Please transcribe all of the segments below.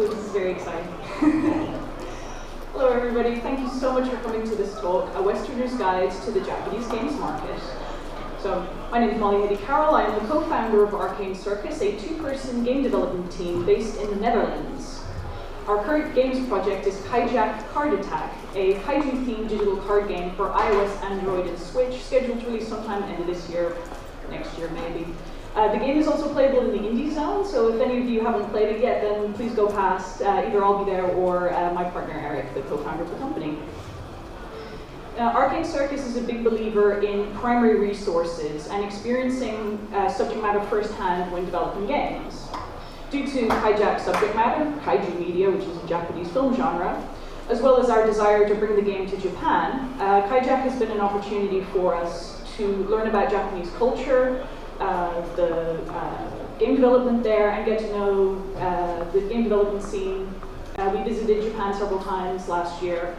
Ooh, this is very exciting. Hello everybody, thank you so much for coming to this talk, A Westerner's Guide to the Japanese Games Market. So, my name is Heady-Carroll. I am the co-founder of Arcane Circus, a two-person game development team based in the Netherlands. Our current games project is Kaijack Card Attack, a kaiju-themed digital card game for iOS, Android, and Switch, scheduled to release sometime end of this year, next year maybe. The game is also playable in the indie zone, so if any of you haven't played it yet, then please go past. Either I'll be there or my partner Eric, the co-founder of the company. Arcane Circus is a big believer in primary resources and experiencing subject matter firsthand when developing games. Due to Kaijack's subject matter, kaiju media, which is a Japanese film genre, as well as our desire to bring the game to Japan, Kaijack has been an opportunity for us to learn about Japanese culture, the game development there, and get to know the game development scene. We visited Japan several times last year,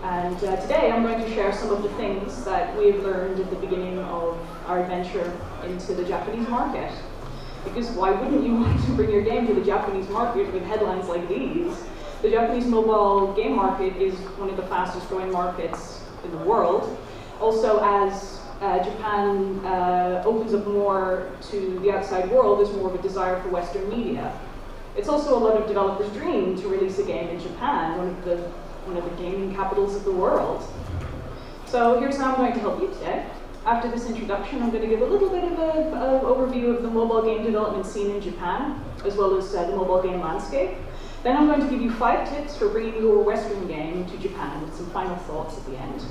and today I'm going to share some of the things that we've learned at the beginning of our adventure into the Japanese market. Because why wouldn't you want to bring your game to the Japanese market with headlines like these? The Japanese mobile game market is one of the fastest growing markets in the world. Also, as Japan opens up more to the outside world, there's more of a desire for Western media. It's also a lot of developers' dream to release a game in Japan, one of the gaming capitals of the world. So here's how I'm going to help you today. After this introduction, I'm going to give a little bit of an overview of the mobile game development scene in Japan, as well as the mobile game landscape. Then I'm going to give you 5 tips for bringing your Western game to Japan, with some final thoughts at the end.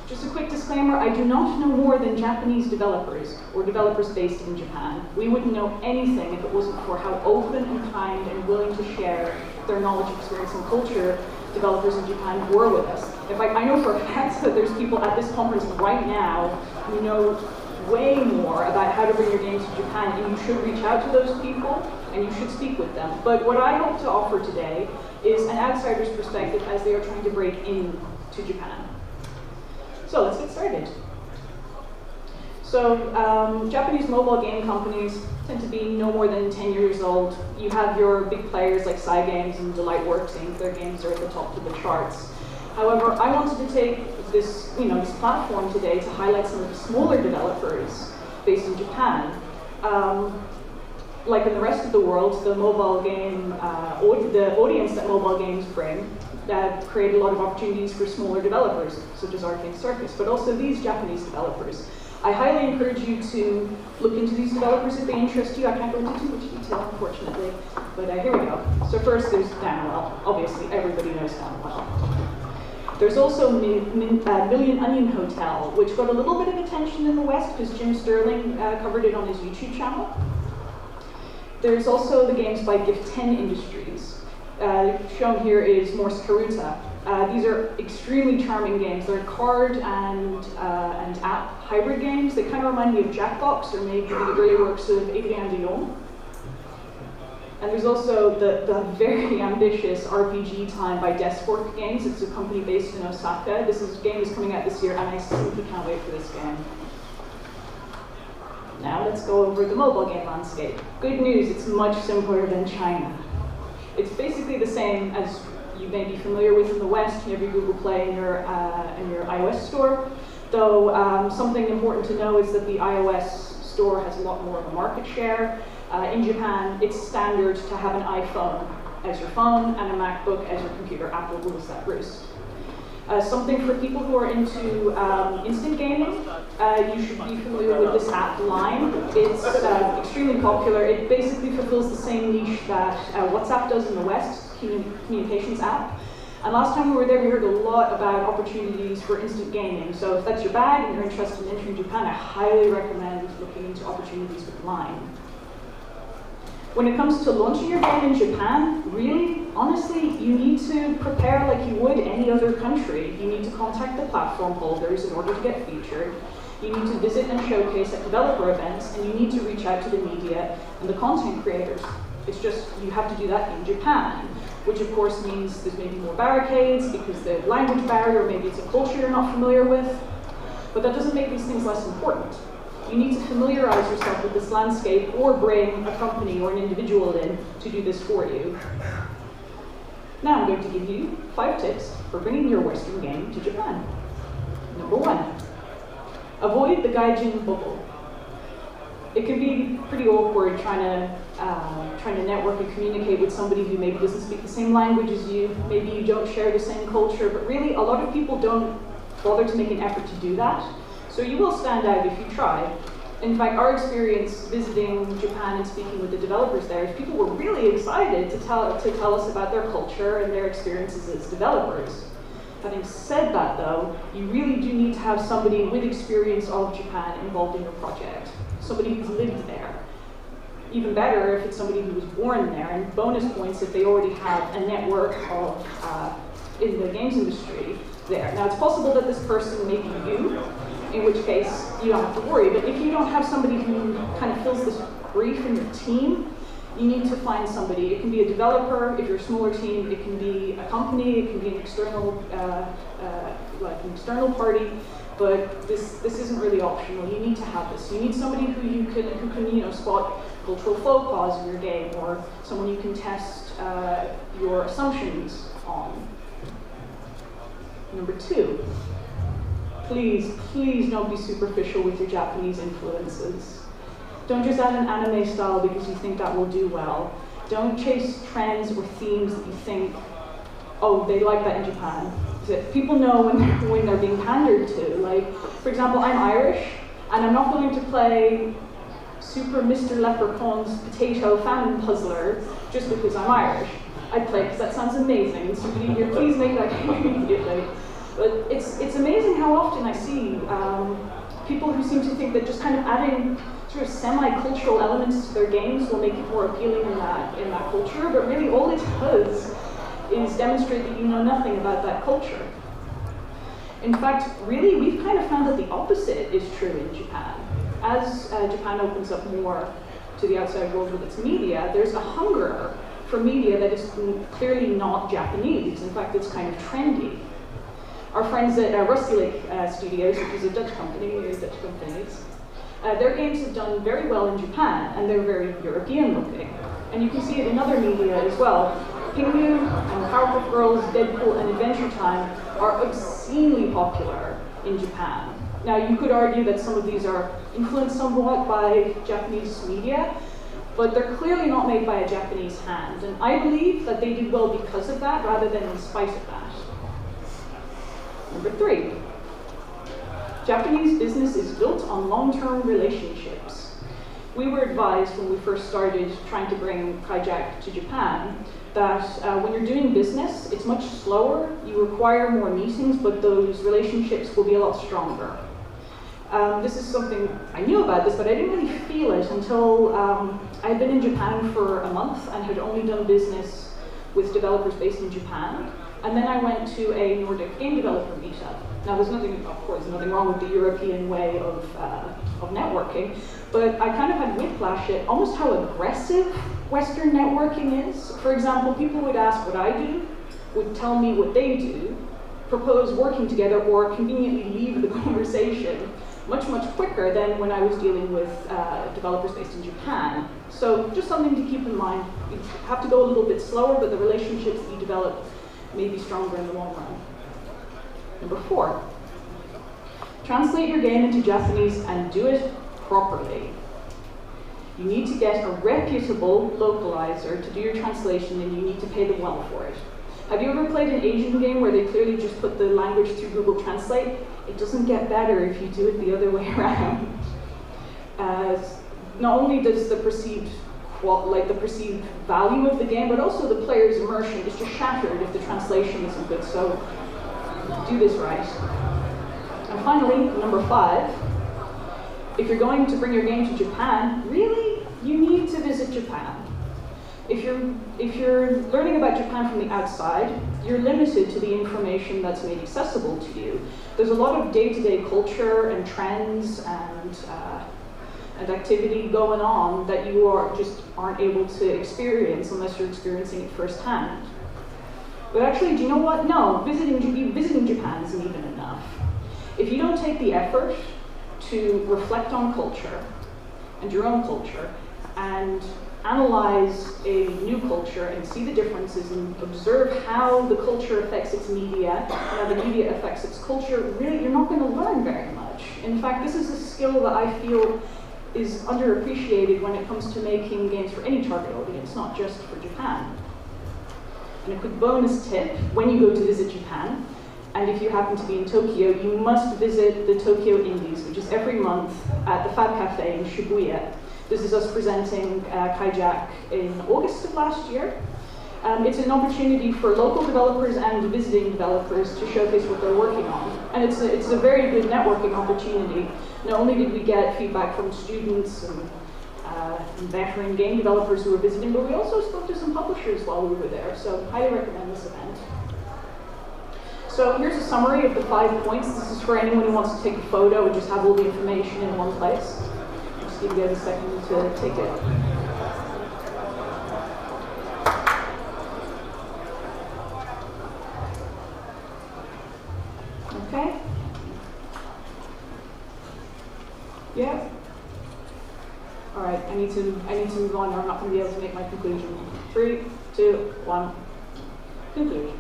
Just a quick disclaimer, I do not know more than Japanese developers, or developers based in Japan. We wouldn't know anything if it wasn't for how open and kind and willing to share their knowledge, experience, and culture developers in Japan were with us. In fact, I know for a fact that there's people at this conference right now who know way more about how to bring your games to Japan, and you should reach out to those people, and you should speak with them. But what I hope to offer today is an outsider's perspective as they are trying to break into Japan. So let's get started. So Japanese mobile game companies tend to be no more than 10 years old. You have your big players like Cygames and Delightworks Inc. Their games are at the top of the charts. However, I wanted to take this platform today to highlight some of the smaller developers based in Japan. Like in the rest of the world, the mobile game, the audience that mobile games bring create a lot of opportunities for smaller developers, such as Arcane Circus, but also these Japanese developers. I highly encourage you to look into these developers if they interest you. I can't go into too much detail, unfortunately, but here we go. So first, there's Danwell. Obviously, everybody knows Danwell. There's also Million Onion Hotel, which got a little bit of attention in the West because Jim Sterling covered it on his YouTube channel. There's also the games by Gift 10 Industries. Shown here is Morse Karuta. These are extremely charming games. They're card and app hybrid games. They kind of remind me of Jackbox or maybe the early works of Adrien Dion. And there's also the very ambitious RPG Time by Deskfork Games. It's a company based in Osaka. This game is coming out this year, and I simply can't wait for this game. Now let's go over the mobile game landscape. Good news, it's much simpler than China. It's basically the same as you may be familiar with in the West. You have your Google Play in your iOS store. Though something important to know is that the iOS store has a lot more of a market share. In Japan, it's standard to have an iPhone as your phone and a MacBook as your computer. Apple rules that roost. Something for people who are into instant gaming, you should be familiar with this app, Line. It's extremely popular. It basically fulfills the same niche that WhatsApp does in the West, communications app. And last time we were there, we heard a lot about opportunities for instant gaming. So if that's your bag and you're interested in entering Japan, I highly recommend looking into opportunities with Line. When it comes to launching your game in Japan, really, honestly, you need to prepare like you would any other country. You need to contact the platform holders in order to get featured. You need to visit and showcase at developer events, and you need to reach out to the media and the content creators. It's just, you have to do that in Japan, which of course means there's maybe more barricades because the language barrier, maybe it's a culture you're not familiar with, but that doesn't make these things less important. You need to familiarize yourself with this landscape or bring a company or an individual in to do this for you. Now I'm going to give you 5 tips for bringing your Western game to Japan. Number 1, avoid the gaijin bubble. It can be pretty awkward trying to network and communicate with somebody who maybe doesn't speak the same language as you, maybe you don't share the same culture, but really a lot of people don't bother to make an effort to do that. So you will stand out if you try. In fact, our experience visiting Japan and speaking with the developers there is people were really excited to tell us about their culture and their experiences as developers. Having said that though, you really do need to have somebody with experience of Japan involved in your project. Somebody who's lived there. Even better if it's somebody who was born there, and bonus points if they already have a network of in the games industry there. Now it's possible that this person may be you, in which case you don't have to worry, but if you don't have somebody who kind of fills this brief in your team, you need to find somebody. It can be a developer, if you're a smaller team, it can be a company, it can be an external, like an external party, but this isn't really optional. You need to have this. You need somebody who can spot cultural faux pas in your game, or someone you can test your assumptions on. Number 2, please don't be superficial with your Japanese influences. Don't just add an anime style because you think that will do well. Don't chase trends or themes that you think, oh, they like that in Japan. People know when they're being pandered to. Like, for example, I'm Irish, and I'm not going to play Super Mr. Leprechaun's Potato Famine Puzzler just because I'm Irish. I'd play because that sounds amazing. Somebody here, please make that game immediately. But it's amazing how often I see people who seem to think that just kind of adding sort of semi-cultural elements to their games will make it more appealing in that culture, but really all it does is demonstrate that you know nothing about that culture. In fact, really, we've kind of found that the opposite is true in Japan. As Japan opens up more to the outside world with its media, there's a hunger for media that is clearly not Japanese. In fact, it's kind of trendy. Our friends at Rusty Lake Studios, which is a Dutch company, their games have done very well in Japan, and they're very European looking. And you can see it in other media as well. Pingu and Powerpuff Girls, Deadpool, and Adventure Time are obscenely popular in Japan. Now, you could argue that some of these are influenced somewhat by Japanese media, but they're clearly not made by a Japanese hand. And I believe that they did well because of that, rather than in spite of that. Number 3, Japanese business is built on long-term relationships. We were advised when we first started trying to bring Kaijack to Japan that when you're doing business, it's much slower, you require more meetings, but those relationships will be a lot stronger. This is something, I knew about this, but I didn't really feel it until I had been in Japan for a month and had only done business with developers based in Japan. And then I went to a Nordic game developer meetup. Now there's nothing, of course, nothing wrong with the European way of networking, but I kind of had whiplash at almost how aggressive Western networking is. For example, people would ask what I do, would tell me what they do, propose working together, or conveniently leave the conversation much quicker than when I was dealing with developers based in Japan. So just something to keep in mind. You have to go a little bit slower, but the relationships that you develop may be stronger in the long run. Number 4, translate your game into Japanese and do it properly. You need to get a reputable localizer to do your translation, and you need to pay them well for it. Have you ever played an Asian game where they clearly just put the language through Google Translate? It doesn't get better if you do it the other way around. Not only does the perceived value of the game, but also the player's immersion is just shattered if the translation isn't good, so do this right. And finally, number 5, if you're going to bring your game to Japan, really, you need to visit Japan. If you're learning about Japan from the outside, you're limited to the information that's made accessible to you. There's a lot of day-to-day culture and trends and activity going on that you aren't able to experience unless you're experiencing it firsthand. But actually, do you know what? No, visiting Japan isn't even enough. If you don't take the effort to reflect on culture and your own culture and analyze a new culture and see the differences and observe how the culture affects its media and how the media affects its culture, really you're not going to learn very much. In fact, this is a skill that I feel is underappreciated when it comes to making games for any target audience, not just for Japan. And a quick bonus tip, when you go to visit Japan, and if you happen to be in Tokyo, you must visit the Tokyo Indies, which is every month at the Fab Cafe in Shibuya. This is us presenting Kaijack in August of last year. It's an opportunity for local developers and visiting developers to showcase what they're working on. And it's a very good networking opportunity. Not only did we get feedback from students and veteran game developers who were visiting, but we also spoke to some publishers while we were there. So highly recommend this event. So here's a summary of the 5 points. This is for anyone who wants to take a photo and just have all the information in one place. Just give you guys a second to take it. Okay. Yeah. All right. I need to move on, or I'm not going to be able to make my conclusion. 3, 2, 1. Conclusion.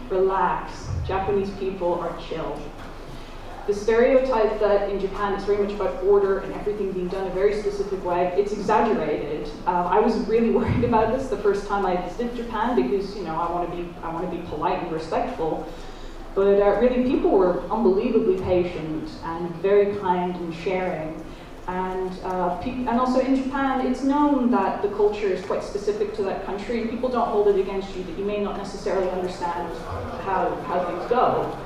Relax. Japanese people are chill. The stereotype that in Japan it's very much about order and everything being done a very specific way, it's exaggerated. I was really worried about this the first time I visited Japan because I want to be polite and respectful. But really, people were unbelievably patient and very kind and sharing. And also in Japan, it's known that the culture is quite specific to that country, and people don't hold it against you that you may not necessarily understand how things go.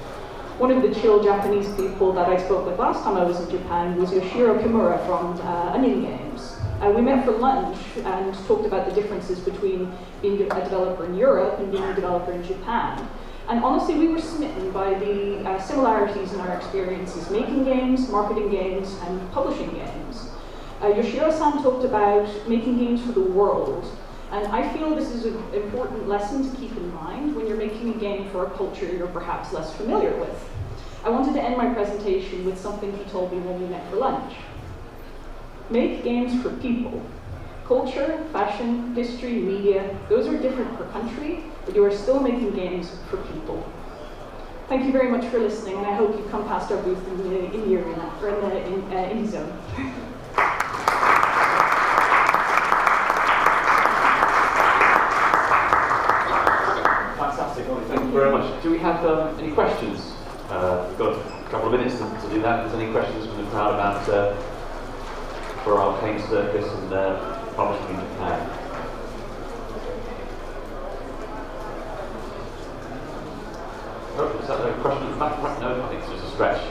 One of the chill Japanese people that I spoke with last time I was in Japan was Yoshiro Kimura from Onion Games. We met for lunch and talked about the differences between being a developer in Europe and being a developer in Japan. And honestly, we were smitten by the similarities in our experiences making games, marketing games, and publishing games. Yoshiro-san talked about making games for the world. And I feel this is an important lesson to keep in mind when you're making a game for a culture you're perhaps less familiar with. I wanted to end my presentation with something he told me when we met for lunch. Make games for people. Culture, fashion, history, media, those are different per country, but you are still making games for people. Thank you very much for listening, and I hope you come past our booth in the arena, or in the indie zone. Fantastic, thank you very much. Do we have any questions? We've got a couple of minutes to do that. If there's any questions from the crowd about for Arcane Circus and publishing in Japan. Oh, is that a question at the back? No, I think it's just a stretch.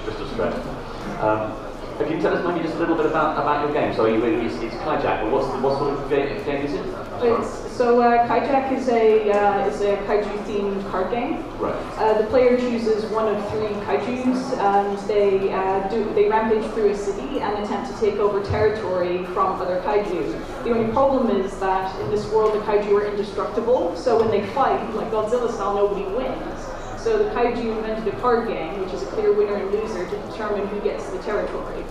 Can you tell us maybe just a little bit about your game? So it's Kaijack, but what sort of game is it? Kaijack is a kaiju-themed card game. Right. The player chooses one of 3 kaijus, and they rampage through a city and attempt to take over territory from other kaiju. The only problem is that in this world the kaiju are indestructible, so when they fight, like Godzilla style, nobody wins. So the kaiju invented a card game, which is a clear winner and loser, to determine who gets the territory.